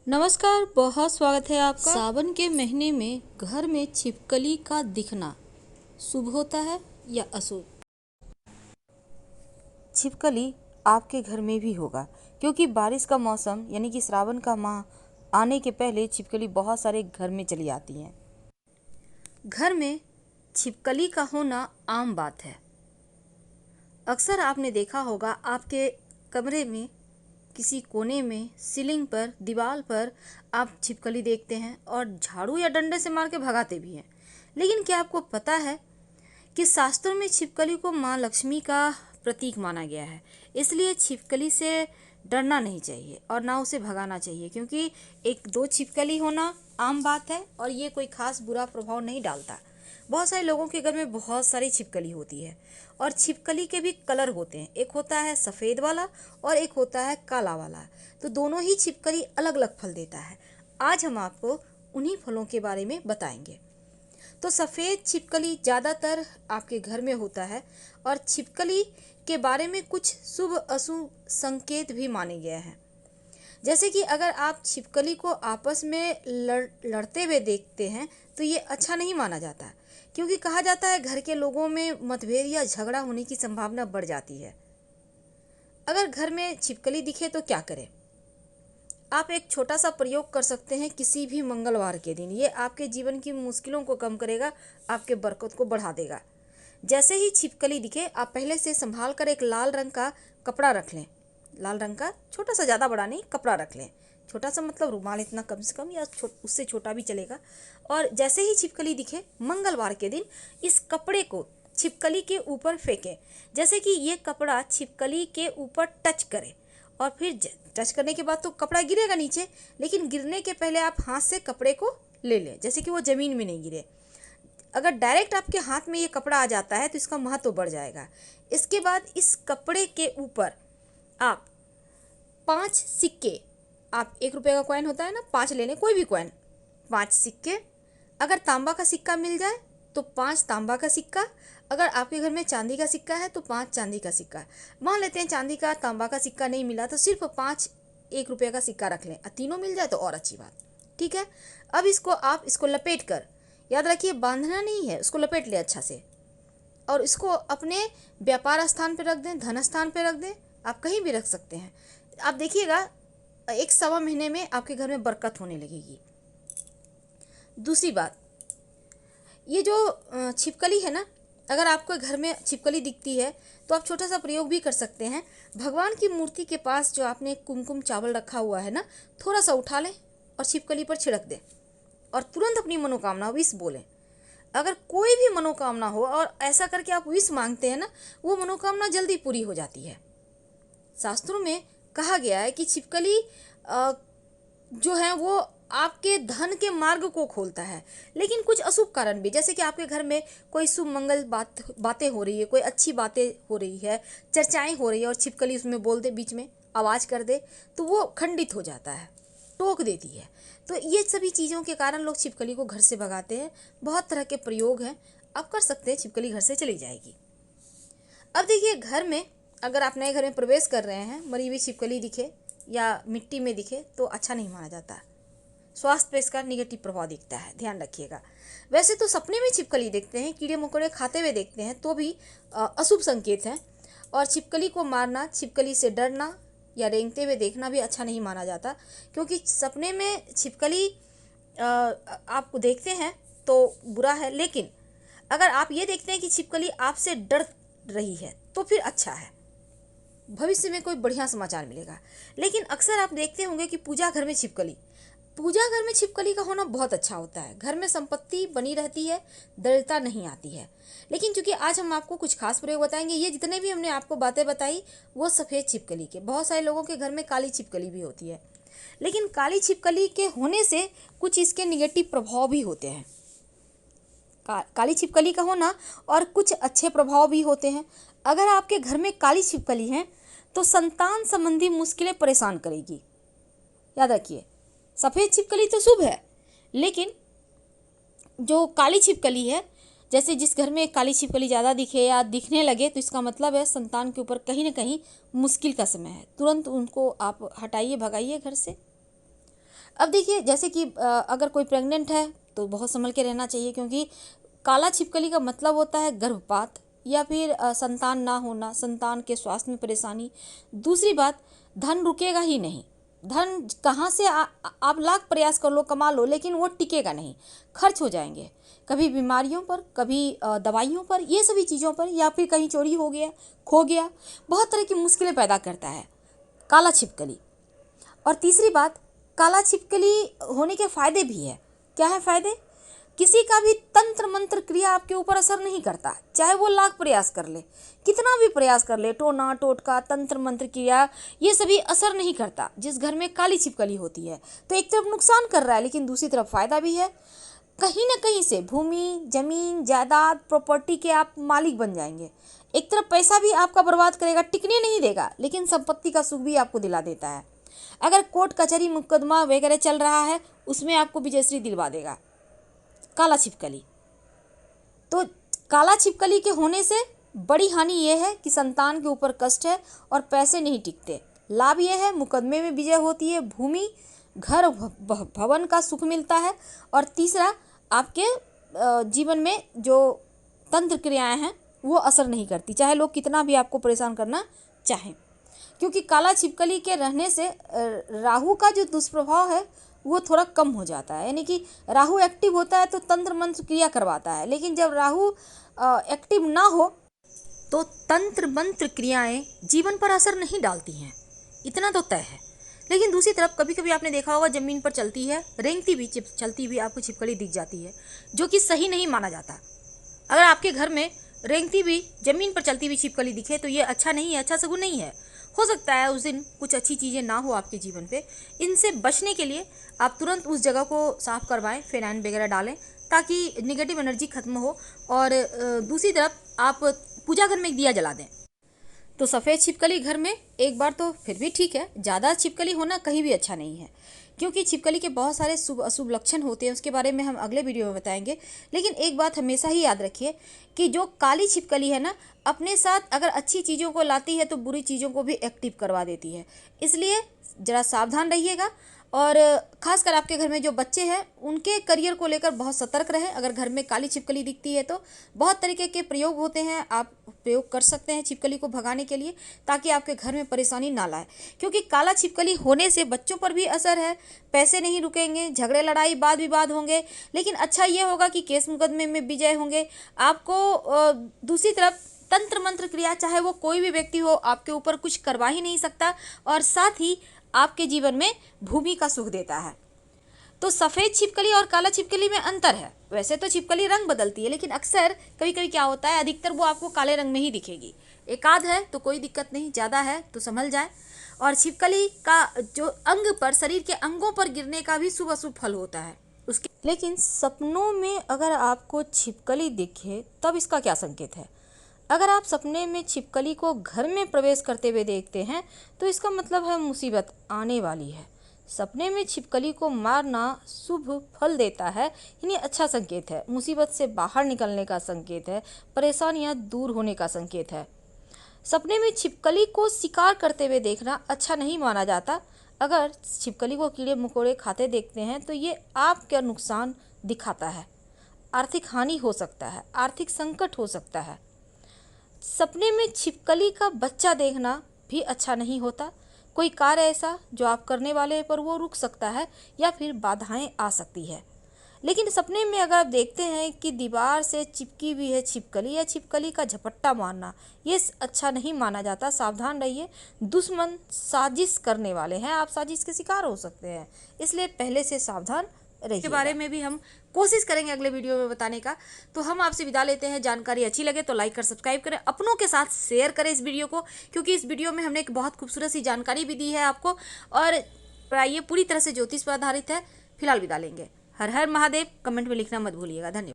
नमस्कार, बहुत स्वागत है आपका। सावन के महीने में घर में छिपकली का दिखना शुभ होता है या अशुभ? छिपकली आपके घर में भी होगा क्योंकि बारिश का मौसम यानी कि श्रावण का माह आने के पहले छिपकली बहुत सारे घर में चली आती हैं। घर में छिपकली का होना आम बात है। अक्सर आपने देखा होगा आपके कमरे में किसी कोने में सीलिंग पर दीवार पर आप छिपकली देखते हैं और झाड़ू या डंडे से मार के भगाते भी हैं। लेकिन क्या आपको पता है कि शास्त्रों में छिपकली को माँ लक्ष्मी का प्रतीक माना गया है। इसलिए छिपकली से डरना नहीं चाहिए और ना उसे भगाना चाहिए, क्योंकि एक दो छिपकली होना आम बात है और ये कोई खास बुरा प्रभाव नहीं डालता। बहुत सारे लोगों के घर में बहुत सारी छिपकली होती है और छिपकली के भी कलर होते हैं। एक होता है सफ़ेद वाला और एक होता है काला वाला। तो दोनों ही छिपकली अलग अलग फल देता है। आज हम आपको उन्हीं फलों के बारे में बताएंगे। तो सफ़ेद छिपकली ज़्यादातर आपके घर में होता है और छिपकली के बारे में कुछ शुभ अशुभ संकेत भी माने गए हैं। जैसे कि अगर आप छिपकली को आपस में लड़ते हुए देखते हैं तो ये अच्छा नहीं माना जाता, क्योंकि कहा जाता है घर के लोगों में मतभेद या झगड़ा होने की संभावना बढ़ जाती है। अगर घर में छिपकली दिखे तो क्या करें? आप एक छोटा सा प्रयोग कर सकते हैं किसी भी मंगलवार के दिन। ये आपके जीवन की मुश्किलों को कम करेगा, आपके बरकत को बढ़ा देगा। जैसे ही छिपकली दिखे आप पहले से संभाल कर एक लाल रंग का कपड़ा रख लें। लाल रंग का छोटा सा, ज़्यादा बड़ा नहीं, कपड़ा रख लें। छोटा सा मतलब रुमाल इतना कम से कम, या उससे छोटा भी चलेगा। और जैसे ही छिपकली दिखे मंगलवार के दिन इस कपड़े को छिपकली के ऊपर फेंकें। जैसे कि ये कपड़ा छिपकली के ऊपर टच करे और फिर टच करने के बाद तो कपड़ा गिरेगा नीचे, लेकिन गिरने के पहले आप हाथ से कपड़े को ले लें, जैसे कि वो ज़मीन में नहीं गिरे। अगर डायरेक्ट आपके हाथ में ये कपड़ा आ जाता है तो इसका महत्व बढ़ जाएगा। इसके बाद इस कपड़े के ऊपर आप 5 सिक्के, आप 1 रुपये का कॉइन होता है ना, 5 लेने, कोई भी कॉइन, 5 सिक्के। अगर तांबा का सिक्का मिल जाए तो 5 तांबा का सिक्का। अगर आपके घर में चांदी का सिक्का है तो 5 चांदी का सिक्का। मान लेते हैं चांदी का तांबा का सिक्का नहीं मिला तो सिर्फ 5 1 रुपये का सिक्का रख लें। तीनों मिल जाए तो और अच्छी बात। ठीक है, अब आप इसको लपेट कर, याद रखिए बांधना नहीं है, उसको लपेट ले अच्छा से और इसको अपने व्यापार स्थान पर रख दें, धन स्थान पर रख दें, आप कहीं भी रख सकते हैं। आप देखिएगा 1 सवा महीने में आपके घर में बरकत होने लगेगी। दूसरी बात, ये जो छिपकली है ना, अगर आपको घर में छिपकली दिखती है तो आप छोटा सा प्रयोग भी कर सकते हैं। भगवान की मूर्ति के पास जो आपने कुमकुम चावल रखा हुआ है ना, थोड़ा सा उठा लें और छिपकली पर छिड़क दें और तुरंत अपनी मनोकामना विश बोलें। अगर कोई भी मनोकामना हो और ऐसा करके आप विश मांगते हैं ना, वो मनोकामना जल्दी पूरी हो जाती है। शास्त्रों में कहा गया है कि छिपकली जो है वो आपके धन के मार्ग को खोलता है। लेकिन कुछ अशुभ कारण भी, जैसे कि आपके घर में कोई शुभ मंगल बातें हो रही है, कोई अच्छी बातें हो रही है, चर्चाएं हो रही है और छिपकली उसमें बोल दे, बीच में आवाज़ कर दे, तो वो खंडित हो जाता है, टोक देती है। तो ये सभी चीज़ों के कारण लोग छिपकली को घर से भगाते हैं। बहुत तरह के प्रयोग हैं, आप कर सकते हैं, छिपकली घर से चली जाएगी। अब देखिए, घर में अगर आप नए घर में प्रवेश कर रहे हैं, मरी हुई छिपकली दिखे या मिट्टी में दिखे तो अच्छा नहीं माना जाता। स्वास्थ्य पे इसका निगेटिव प्रभाव दिखता है, ध्यान रखिएगा। वैसे तो सपने में छिपकली देखते हैं, कीड़े मकोड़े खाते हुए देखते हैं तो भी अशुभ संकेत हैं। और छिपकली को मारना, छिपकली से डरना या रेंगते हुए देखना भी अच्छा नहीं माना जाता, क्योंकि सपने में छिपकली आप देखते हैं तो बुरा है। लेकिन अगर आप ये देखते हैं कि छिपकली आपसे डर रही है तो फिर अच्छा है, भविष्य में कोई बढ़िया समाचार मिलेगा। लेकिन अक्सर आप देखते होंगे कि पूजा घर में छिपकली का होना बहुत अच्छा होता है। घर में संपत्ति बनी रहती है, दरिद्रता नहीं आती है। लेकिन चूंकि आज हम आपको कुछ खास प्रयोग बताएंगे, ये जितने भी हमने आपको बातें बताई वो सफ़ेद छिपकली के। बहुत सारे लोगों के घर में काली छिपकली भी होती है, लेकिन काली छिपकली के होने से कुछ इसके निगेटिव प्रभाव भी होते हैं। काली छिपकली का होना और कुछ अच्छे प्रभाव भी होते हैं। अगर आपके घर में काली छिपकली है तो संतान संबंधी मुश्किलें परेशान करेगी। याद रखिए, सफ़ेद छिपकली तो शुभ है, लेकिन जो काली छिपकली है, जैसे जिस घर में काली छिपकली ज़्यादा दिखे या दिखने लगे तो इसका मतलब है संतान के ऊपर कहीं ना कहीं मुश्किल का समय है। तुरंत उनको आप हटाइए, भगाइए घर से। अब देखिए, जैसे कि अगर कोई प्रेग्नेंट है तो बहुत संभल के रहना चाहिए, क्योंकि काला छिपकली का मतलब होता है गर्भपात या फिर संतान ना होना, संतान के स्वास्थ्य में परेशानी। दूसरी बात, धन रुकेगा ही नहीं। धन कहाँ से आप लाख प्रयास कर लो, कमा लो, लेकिन वो टिकेगा नहीं, खर्च हो जाएंगे, कभी बीमारियों पर, कभी दवाइयों पर, ये सभी चीज़ों पर, या फिर कहीं चोरी हो गया, खो गया, बहुत तरह की मुश्किलें पैदा करता है काला छिपकली। और तीसरी बात, काला छिपकली होने के फायदे भी है। क्या है फायदे? किसी का भी तंत्र मंत्र क्रिया आपके ऊपर असर नहीं करता, चाहे वो लाख प्रयास कर ले, कितना भी प्रयास कर ले, टोना टोटका, तंत्र मंत्र क्रिया, ये सभी असर नहीं करता जिस घर में काली छिपकली होती है। तो एक तरफ नुकसान कर रहा है, लेकिन दूसरी तरफ फायदा भी है। कहीं ना कहीं से भूमि, जमीन, जायदाद, प्रॉपर्टी के आप मालिक बन जाएंगे। एक तरफ पैसा भी आपका बर्बाद करेगा, टिकने नहीं देगा, लेकिन संपत्ति का सुख भी आपको दिला देता है। अगर कोर्ट कचहरी मुकदमा वगैरह चल रहा है, उसमें आपको विजयश्री दिलवा देगा काला छिपकली। तो काला छिपकली के होने से बड़ी हानि यह है कि संतान के ऊपर कष्ट है और पैसे नहीं टिकते। लाभ यह है, मुकदमे में विजय होती है, भूमि, घर, भवन का सुख मिलता है। और तीसरा, आपके जीवन में जो तंत्र क्रियाएं हैं वो असर नहीं करती, चाहे लोग कितना भी आपको परेशान करना चाहें। क्योंकि काला छिपकली के रहने से राहु का जो दुष्प्रभाव है वो थोड़ा कम हो जाता है। यानी कि राहु एक्टिव होता है तो तंत्र मंत्र क्रिया करवाता है, लेकिन जब राहु एक्टिव ना हो तो तंत्र मंत्र क्रियाएं जीवन पर असर नहीं डालती हैं, इतना तो तय है। लेकिन दूसरी तरफ कभी कभी आपने देखा होगा, ज़मीन पर चलती है, रेंगती हुई चलती हुई आपको छिपकली दिख जाती है, जो कि सही नहीं माना जाता। अगर आपके घर में रेंगती हुई, ज़मीन पर चलती हुई छिपकली दिखे तो ये अच्छा नहीं है, अच्छा सगुन नहीं है। हो सकता है उस दिन कुछ अच्छी चीज़ें ना हो आपके जीवन पे। इनसे बचने के लिए आप तुरंत उस जगह को साफ करवाएं, फिनाइन वगैरह डालें, ताकि नेगेटिव एनर्जी खत्म हो। और दूसरी तरफ आप पूजा घर में एक दिया जला दें। तो सफ़ेद छिपकली घर में एक बार तो फिर भी ठीक है, ज़्यादा छिपकली होना कहीं भी अच्छा नहीं है, क्योंकि छिपकली के बहुत सारे शुभ अशुभ लक्षण होते हैं, उसके बारे में हम अगले वीडियो में बताएंगे। लेकिन एक बात हमेशा ही याद रखिए कि जो काली छिपकली है ना, अपने साथ अगर अच्छी चीज़ों को लाती है तो बुरी चीज़ों को भी एक्टिव करवा देती है। इसलिए ज़रा सावधान रहिएगा। और खासकर आपके घर में जो बच्चे हैं उनके करियर को लेकर बहुत सतर्क रहें। अगर घर में काली छिपकली दिखती है तो बहुत तरीके के प्रयोग होते हैं, आप प्रयोग कर सकते हैं छिपकली को भगाने के लिए, ताकि आपके घर में परेशानी ना लाए। क्योंकि काला छिपकली होने से बच्चों पर भी असर है, पैसे नहीं रुकेंगे, झगड़े लड़ाई वाद विवाद होंगे, लेकिन अच्छा ये होगा कि केस मुकदमे में विजय होंगे आपको। दूसरी तरफ तंत्र मंत्र क्रिया, चाहे वो कोई भी व्यक्ति हो, आपके ऊपर कुछ करवा ही नहीं सकता, और साथ ही आपके जीवन में भूमि का सुख देता है। तो सफ़ेद छिपकली और काला छिपकली में अंतर है। वैसे तो छिपकली रंग बदलती है, लेकिन अक्सर कभी कभी क्या होता है, अधिकतर वो आपको काले रंग में ही दिखेगी। एकाध है तो कोई दिक्कत नहीं, ज़्यादा है तो संभल जाए। और छिपकली का जो अंग पर, शरीर के अंगों पर गिरने का भी शुभ अशुभ फल होता है उसके। लेकिन सपनों में अगर आपको छिपकली दिखे तब इसका क्या संकेत है? अगर आप सपने में छिपकली को घर में प्रवेश करते हुए देखते हैं तो इसका मतलब है मुसीबत आने वाली है। सपने में छिपकली को मारना शुभ फल देता है, यानी अच्छा संकेत है, मुसीबत से बाहर निकलने का संकेत है, परेशानियां दूर होने का संकेत है। सपने में छिपकली को शिकार करते हुए देखना अच्छा नहीं माना जाता। अगर छिपकली को कीड़े मकोड़े खाते देखते हैं तो ये आपका नुकसान दिखाता है, आर्थिक हानि हो सकता है, आर्थिक संकट हो सकता है। सपने में छिपकली का बच्चा देखना भी अच्छा नहीं होता। कोई कार्य ऐसा जो आप करने वाले पर वो रुक सकता है या फिर बाधाएं आ सकती है। लेकिन सपने में अगर आप देखते हैं कि दीवार से चिपकी हुई है छिपकली या छिपकली का झपट्टा मारना, ये अच्छा नहीं माना जाता। सावधान रहिए, दुश्मन साजिश करने वाले हैं, आप साजिश के शिकार हो सकते हैं, इसलिए पहले से सावधान रहिए। के बारे में भी हम कोशिश करेंगे अगले वीडियो में बताने का। तो हम आपसे विदा लेते हैं। जानकारी अच्छी लगे तो लाइक कर सब्सक्राइब करें, अपनों के साथ शेयर करें इस वीडियो को, क्योंकि इस वीडियो में हमने एक बहुत खूबसूरत सी जानकारी भी दी है आपको। और ये पूरी तरह से ज्योतिष पर आधारित है। फिलहाल विदा लेंगे। हर हर महादेव। कमेंट में लिखना मत भूलिएगा। धन्यवाद।